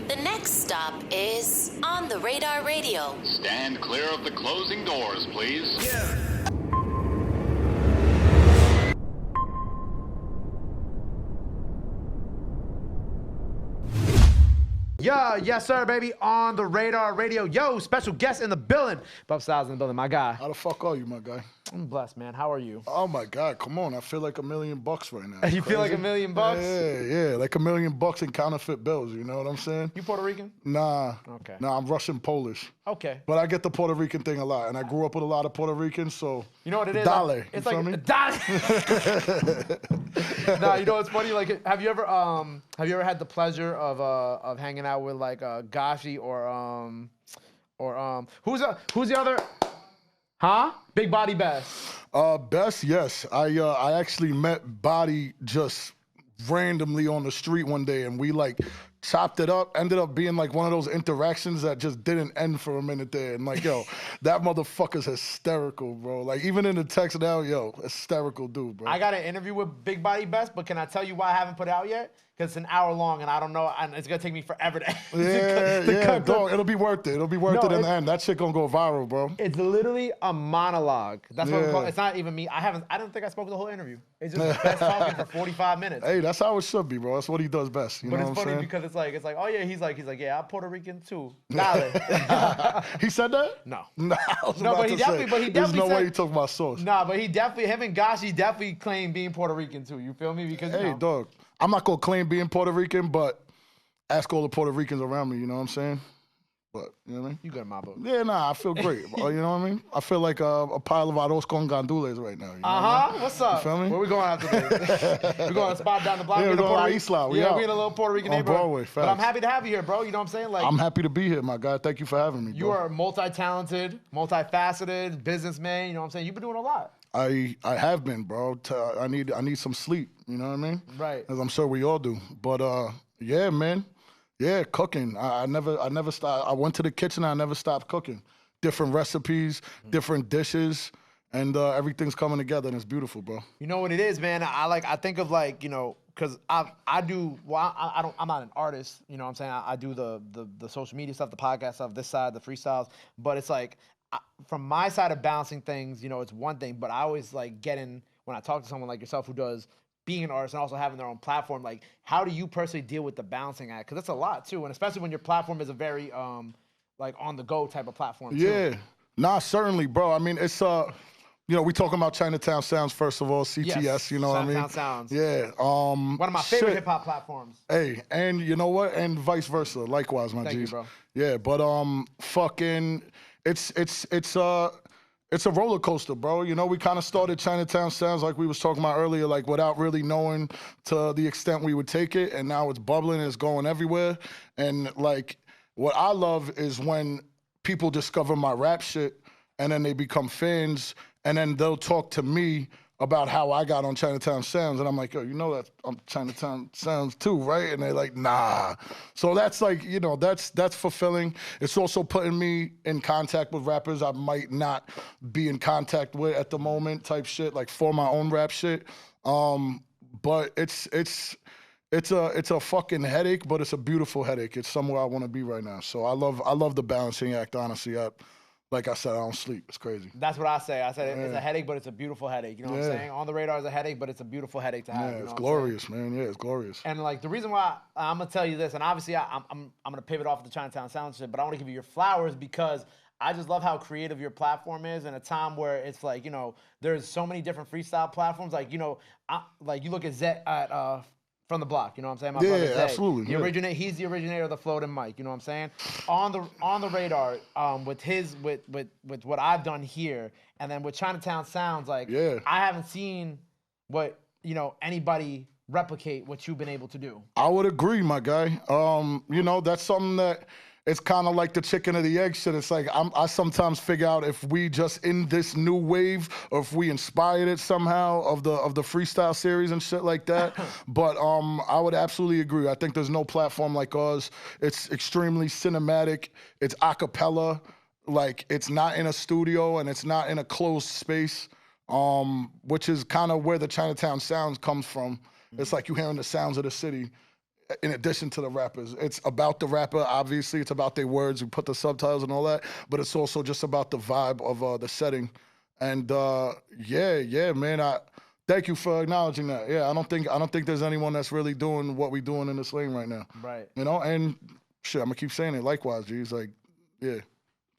The next stop is On the Radar Radio. Stand clear of the closing doors, please. Yeah, yes, sir, baby. On the Radar Radio. Yo, special guest in the building. Bob Styles in the building, my guy. How the fuck are you, my guy? I'm blessed, man. How are you? Oh my God, come on! I feel like $1 million right now. You feel like $1 million? Yeah, like $1 million in counterfeit bills. You know what I'm saying? You Puerto Rican? Nah. Okay. Nah, I'm Russian Polish. Okay. But I get the Puerto Rican thing a lot, and I grew up with a lot of Puerto Ricans, so. You know what it is? Dale. It's you like feel me? Dale. Nah, you know what's funny? Like, have you ever had the pleasure of hanging out with like Gashi or who's the other? Huh? Big Body Best. Best, yes. I actually met Body just randomly on the street one day, and we like chopped it up. Ended up being like one of those interactions that just didn't end for a minute there. And like, yo, that motherfucker's hysterical, bro. Like even in the text now, yo, hysterical dude, bro. I got an interview with Big Body Best, but can I tell you why I haven't put it out yet? Because it's an hour long, and I don't know, and it's gonna take me forever to Yeah, dog. It'll be worth it. It'll be worth it in the end. That shit gonna go viral, bro. It's literally a monologue. That's what I'm calling. It's not even me. I don't think I spoke the whole interview. It's just Best talking for 45 minutes. Hey, that's how it should be, bro. That's what he does best. You but know it's what funny I'm because it's like, oh yeah, he's like, yeah, I'm Puerto Rican too. Dale. He said that? No. No, But he definitely There's no said, way he took my sauce. Nah, but him and Gashi definitely claim being Puerto Rican too. You feel me? Because hey, dog, I'm not gonna claim being Puerto Rican, but ask all the Puerto Ricans around me. You know what I'm saying? But you know what I mean? You good in my book. Yeah, nah, I feel great. You know what I mean? I feel like a pile of arroz con gandules right now. You know what I mean? What's up? You feel me? Where we going after this? We're going to a spot down the block. Yeah, we're going to Isla. We in a out. little Puerto Rican On neighborhood. Broadway, But I'm facts. happy to have you here, bro. You know what I'm saying? Like, I'm happy to be here, my guy. Thank you for having me, bro. You are multi-talented, multifaceted, businessman. You know what I'm saying? You've been doing a lot. I have been, bro. I need some sleep. You know what I mean? Right. As I'm sure we all do. But yeah, man. Yeah, cooking. I never stopped. I went to the kitchen. I never stopped cooking. Different recipes, different dishes, and everything's coming together, and it's beautiful, bro. You know what it is, man? I think of like, you know, because I'm not an artist. You know what I'm saying? I do the social media stuff, the podcast stuff, this side, the freestyles. But it's like, from my side of balancing things, you know, it's one thing. But I always like when I talk to someone like yourself who does being an artist and also having their own platform, like how do you personally deal with the balancing act? Because that's a lot too, and especially when your platform is a very like on the go type of platform too. Yeah, nah, certainly, bro. I mean, it's you know, we talking about Chinatown Sounds first of all, CTS. Yes, you know what I mean? Chinatown Sounds. Yeah. One of my favorite hip hop platforms. Hey, and you know what? And vice versa, likewise, my Thank you, G's. bro. Yeah, but fucking, it's a roller coaster, bro. You know, we kind of started Chinatown Sounds like we was talking about earlier, like without really knowing to the extent we would take it, and now it's bubbling, it's going everywhere. And like, what I love is when people discover my rap shit, and then they become fans, and then they'll talk to me about how I got on Chinatown Sounds, and I'm like, yo, you know that I'm Chinatown Sounds too, right? And they're like, nah. So that's like, you know, that's fulfilling. It's also putting me in contact with rappers I might not be in contact with at the moment, type shit, like for my own rap shit. But it's a fucking headache, but it's a beautiful headache. It's somewhere I want to be right now. So I love the balancing act, honestly. Like I said, I don't sleep. It's crazy. That's what I say. I said it's a headache, but it's a beautiful headache. You know what I'm saying? On the Radar is a headache, but it's a beautiful headache to have. Yeah, you know it's what glorious, man. Yeah, it's glorious. And like the reason why I'm gonna tell you this, and obviously I'm gonna pivot off of the Chinatown Sounds shit, but I want to give you your flowers because I just love how creative your platform is in a time where it's like, you know, there's so many different freestyle platforms. Like, you know, like you look at Zet at From the Block, you know what I'm saying? My brother Zay. Absolutely. He's the originator of the floating mic, you know what I'm saying? On the Radar, with what I've done here, and then with Chinatown Sounds, like I haven't seen what, you know, anybody replicate what you've been able to do. I would agree, my guy. You know, that's something that it's kind of like the chicken or the egg shit. It's like I sometimes figure out if we just in this new wave or if we inspired it somehow of the freestyle series and shit like that. But I would absolutely agree. I think there's no platform like ours. It's extremely cinematic. It's a cappella. Like, it's not in a studio and it's not in a closed space, which is kind of where the Chinatown Sounds comes from. It's like you hearing the sounds of the city in addition to the rappers. It's about the rapper, obviously. It's about their words. We put the subtitles and all that, but it's also just about the vibe of the setting. And yeah, man. Thank you for acknowledging that. Yeah, I don't think there's anyone that's really doing what we doing in this lane right now. Right. You know, and shit, I'm gonna keep saying it. Likewise, G. It's like, yeah,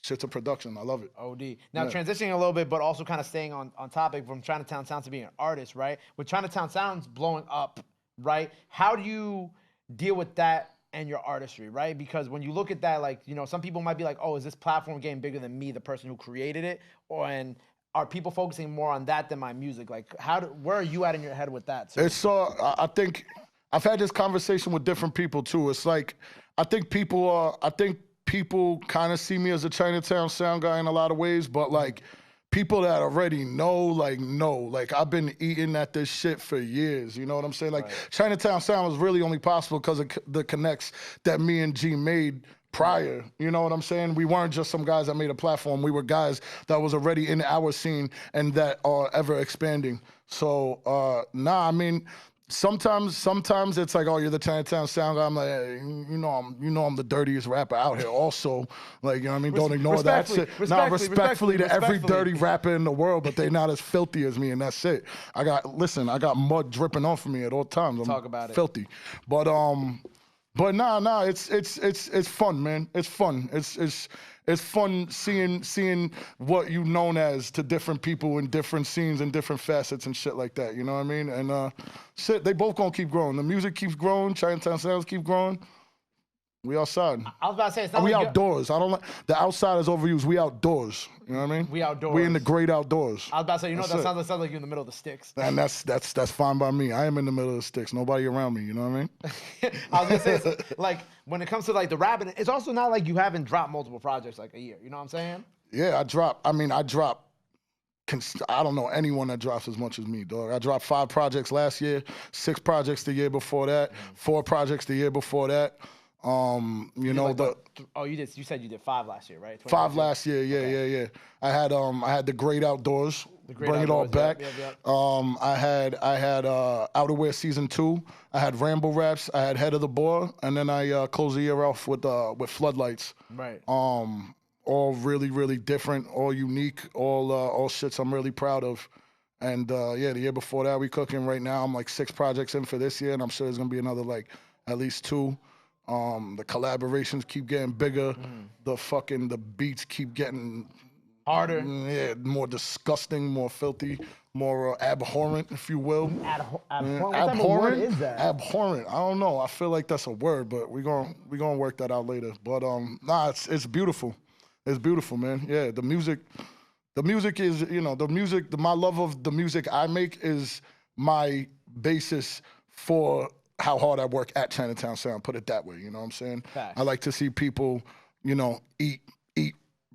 shit's a production. I love it. OD. Now transitioning a little bit, but also kind of staying on topic from Chinatown Sounds to being an artist, right? With Chinatown Sounds blowing up, right? How do you deal with that and your artistry, right? Because when you look at that, like, you know, some people might be like, oh, is this platform getting bigger than me, the person who created it? And are people focusing more on that than my music? Like, where are you at in your head with that? So? It's I think I've had this conversation with different people too. It's like I think people kind of see me as a Chinatown sound guy in a lot of ways, but like people that already know, like I've been eating at this shit for years. You know what I'm saying? Like Chinatown Sound was really only possible because of the connects that me and G made prior. You know what I'm saying? We weren't just some guys that made a platform. We were guys that was already in our scene and that are ever expanding. So I mean, sometimes it's like, oh, you're the Chinatown Sound guy. I'm like, hey, you know I'm the dirtiest rapper out here also. Like, you know what I mean? Don't ignore that shit. Respectfully to every dirty rapper in the world, but they not as filthy as me, and that's it. I got mud dripping off of me at all times. Talk about it. Filthy. But nah, it's fun, man. It's fun. It's fun seeing what you known as to different people in different scenes and different facets and shit like that. You know what I mean? And shit, they both gonna keep growing. The music keeps growing. Chinatown Sounds keep growing. We outside. I was about to say, it's not we like outdoors. I don't like the outside is overused. We outdoors. You know what I mean? We outdoors. We in the great outdoors. I was about to say, you know, that sounds like you're in the middle of the sticks. And that's fine by me. I am in the middle of the sticks. Nobody around me. You know what I mean? I was gonna say, it's like when it comes to like the rapping, it's also not like you haven't dropped multiple projects like a year. You know what I'm saying? Yeah, I drop. I don't know anyone that drops as much as me, dog. I dropped 5 projects last year, 6 projects the year before that, 4 projects the year before that. You know, you said you did 5 last year, right? 5 last year, yeah. I had the Great Outdoors, Bring It All Back. Yep. I had Outerwear Season 2. I had Ramble Raps. I had Head of the Boar, and then I closed the year off with Floodlights. Right. All really, really different, all unique, all shits I'm really proud of. And the year before that, we cooking right now. I'm like 6 projects in for this year, and I'm sure there's gonna be another like at least 2. The collaborations keep getting bigger. The beats keep getting harder. Yeah, more disgusting, more filthy, more abhorrent, if you will. Abhorrent? What type of word is that? Abhorrent. I don't know. I feel like that's a word, but we're gonna work that out later. But it's beautiful. It's beautiful, man. Yeah, the music is, you know, my love of the music I make is my basis for how hard I work at Chinatown Sound, put it that way, you know what I'm saying? Facts. I like to see people, you know, eat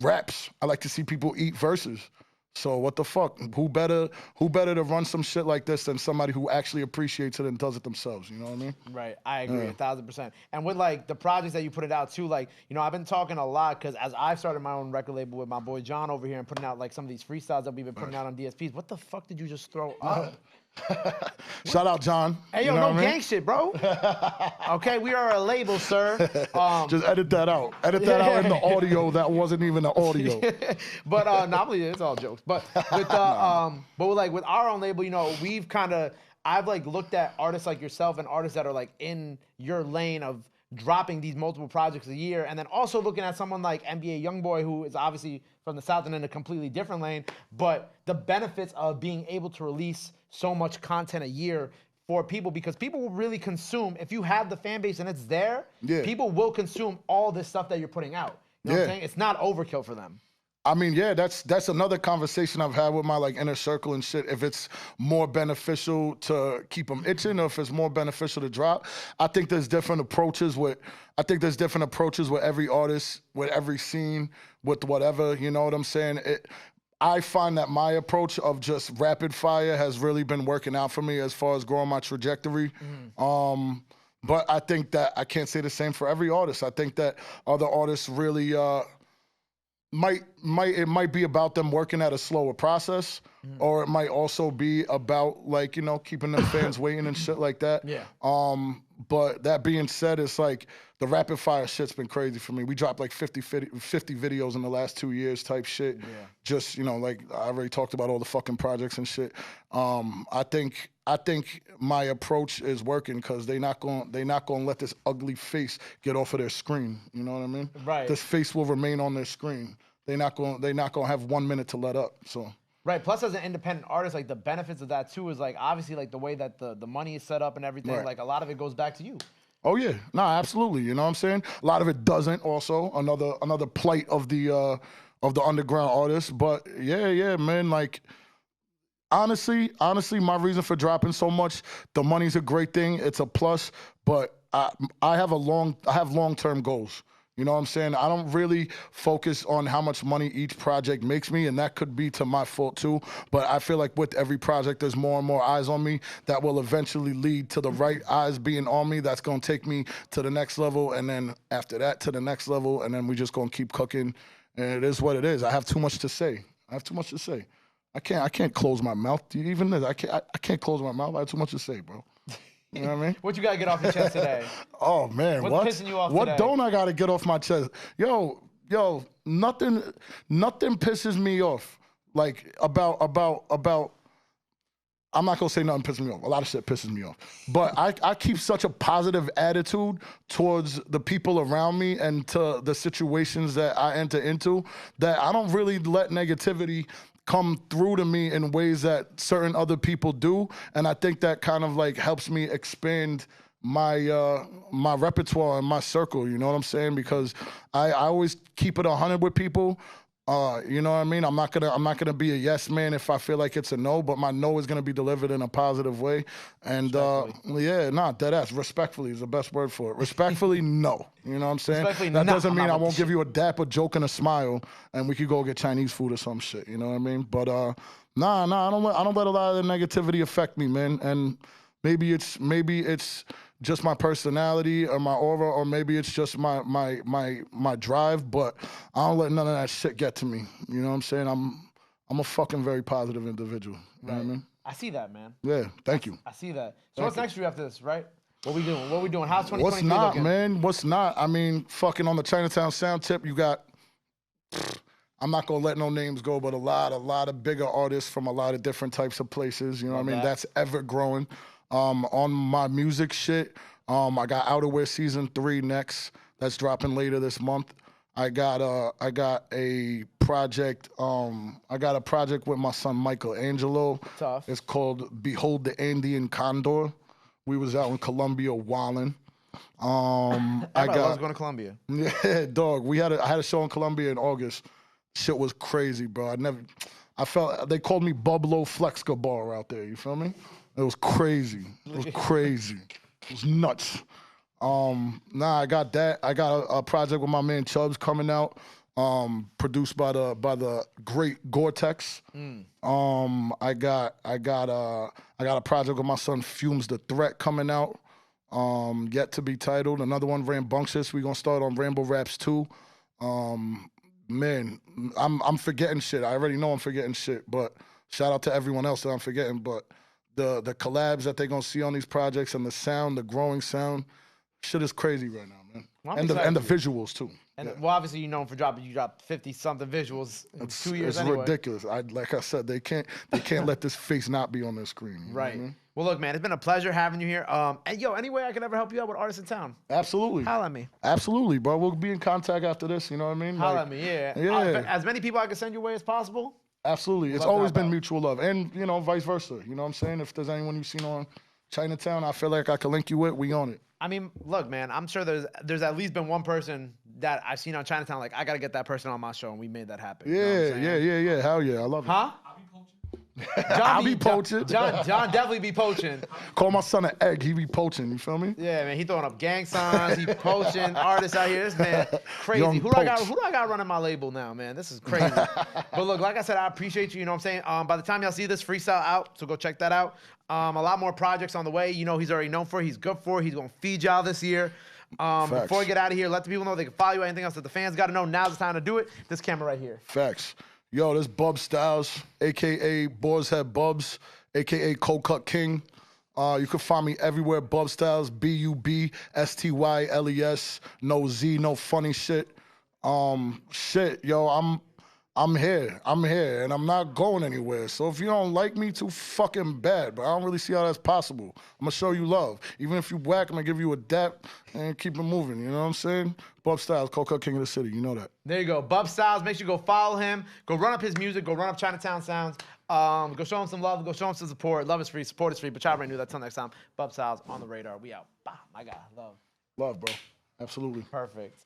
raps. I like to see people eat verses. So what the fuck? Who better to run some shit like this than somebody who actually appreciates it and does it themselves, you know what I mean? Right, I agree 1,000%. And with like the projects that you put it out too, like, you know, I've been talking a lot because as I've started my own record label with my boy John over here and putting out like some of these freestyles that we've been putting out on DSPs, what the fuck did you just throw up? Shout out, John. Hey, yo, no gang shit, bro. Okay, we are a label, sir. Just edit that out. Edit that out in the audio. That wasn't even the audio. But normally it's all jokes. But with with our own label, you know, I've like looked at artists like yourself and artists that are like in your lane of dropping these multiple projects a year, and then also looking at someone like NBA Youngboy, who is obviously from the South and in a completely different lane, but the benefits of being able to release so much content a year for people, because people will really consume, if you have the fan base and it's there, people will consume all this stuff that you're putting out. You know what I'm saying? It's not overkill for them. I mean, yeah, that's another conversation I've had with my like inner circle and shit. If it's more beneficial to keep them itching, or if it's more beneficial to drop, I think there's different approaches with every artist, with every scene, with whatever. You know what I'm saying? I find that my approach of just rapid fire has really been working out for me as far as growing my trajectory. But I think that I can't say the same for every artist. I think that other artists really. It might be about them working at a slower process, or it might also be about like, you know, keeping them fans waiting and shit like that. Yeah. But that being said, it's like the rapid fire shit's been crazy for me. We dropped like 50 videos in the last 2 years type shit. Yeah. Just, you know, like I already talked about all the fucking projects and shit. I think my approach is working because they not gonna let this ugly face get off of their screen. You know what I mean? Right. This face will remain on their screen. They not gonna have 1 minute to let up. So. Right. Plus, as an independent artist, like the benefits of that too is like obviously like the way that the money is set up and everything. Right. Like a lot of it goes back to you. Oh yeah, nah, absolutely. You know what I'm saying? A lot of it doesn't. Also, another plight of the underground artist. But yeah, man. Like honestly, my reason for dropping so much, the money's a great thing. It's a plus. But I have long-term goals. You know what I'm saying? I don't really focus on how much money each project makes me, and that could be to my fault too. But I feel like with every project, there's more and more eyes on me that will eventually lead to the right eyes being on me. That's going to take me to the next level, and then after that to the next level, and then we just going to keep cooking. And it is what it is. I have too much to say. I can't close my mouth. Even this, I can't close my mouth. I have too much to say, bro. You know what I mean? What you gotta get off your chest today? Oh man, What's pissing you off what today? don't I gotta get off my chest? Yo, nothing pisses me off. Like about I'm not gonna say nothing pisses me off. A lot of shit pisses me off. But I keep such a positive attitude towards the people around me and to the situations that I enter into that I don't really let negativity come through to me in ways that certain other people do. And I think that kind of like helps me expand my my repertoire and my circle, you know what I'm saying? Because I always keep it 100 with people. You know what I mean? I'm not gonna be a yes man if I feel like it's a no, but my no is gonna be delivered in a positive way. And dead ass. Respectfully is the best word for it. Respectfully, no. You know what I'm saying? That doesn't mean I won't give you a dap, a joke, and a smile, and we could go get Chinese food or some shit. You know what I mean? But I don't let a lot of the negativity affect me, man. And maybe it's just my personality or my aura, or maybe it's just my drive, but I don't let none of that shit get to me. You know what I'm saying? I'm a fucking very positive individual. You know what I mean? I see that, man. Yeah, thank you. I see that. So what's next for you after this, right? What we doing? How's 2023 What's not, looking? man? What's not? I mean, fucking on the Chinatown Sound tip, you got, I'm not gonna let no names go, but a lot of bigger artists from a lot of different types of places. You know what I mean? That's ever growing. On my music shit, I got Outerwear Season 3 next. That's dropping later this month. I got a project. I got a project with my son Michelangelo. Tough. It's called Behold the Andean Condor. We was out in Colombia wilding. I was going to Colombia. Yeah, dog. I had a show in Colombia in August. Shit was crazy, bro. I felt they called me Bublo Flexcabar out there. You feel me? It was crazy. It was nuts. I got that. I got a project with my man Chubbs coming out, produced by the great Gore-Tex. I got a project with my son Fumes the Threat coming out, yet to be titled. Another one, Rambunctious. We're gonna start on Rambo Raps 2. Man, I'm forgetting shit. I already know I'm forgetting shit, but shout out to everyone else that I'm forgetting. But the collabs that they're gonna see on these projects and the sound, the growing sound, shit is crazy right now, man. Well, and the visuals too. And well, obviously you know for you dropped 50-something visuals in 2 years it's anyway. ridiculous. Like I said, they can't let this face not be on their screen. You know what I mean? Well, look, man, it's been a pleasure having you here. And any way I could ever help you out with artists in town? Absolutely. Holla at me. Absolutely, bro. We'll be in contact after this. You know what I mean? Holla at me, yeah. As many people I can send your way as possible. Absolutely. It's always been mutual love. And, vice versa. You know what I'm saying? If there's anyone you've seen on Chinatown, I feel like I can link you with, we on it. I mean, look, man, I'm sure there's at least been one person that I've seen on Chinatown, like, I got to get that person on my show, and we made that happen. Yeah. Hell yeah. I love it. Huh? I'll be poaching. John definitely be poaching. Call my son an egg. He be poaching. You feel me? Yeah, man. He throwing up gang signs. He poaching artists out here. This man crazy. Young Who do I got running my label now, man? This is crazy. But look, like I said, I appreciate you. You know what I'm saying? By the time y'all see this freestyle out, so go check that out. A lot more projects on the way. He's already known for. He's good for. He's gonna feed y'all this year. Before we get out of here, let the people know they can follow you. Anything else that the fans got to know? Now's the time to do it. This camera right here. Facts. Yo, this Bub Styles, a.k.a. Boar's Head Bubs, a.k.a. Cold Cut King. You can find me everywhere, Bub Styles, BUBSTYLES, no Z, no funny shit. Shit, yo, I'm here, and I'm not going anywhere. So if you don't like me, too fucking bad, but I don't really see how that's possible. I'm gonna show you love. Even if you whack, I'm gonna give you a dap and keep it moving, you know what I'm saying? Bub Styles, Coca King of the City, you know that. There you go, Bub Styles. Make sure you go follow him. Go run up his music. Go run up Chinatown Sounds. Go show him some love. Go show him some support. Love is free. Support is free. But y'all already knew that. Till next time. Bub Styles on the radar. We out. Bah, my guy. Love. Love, bro. Absolutely. Perfect.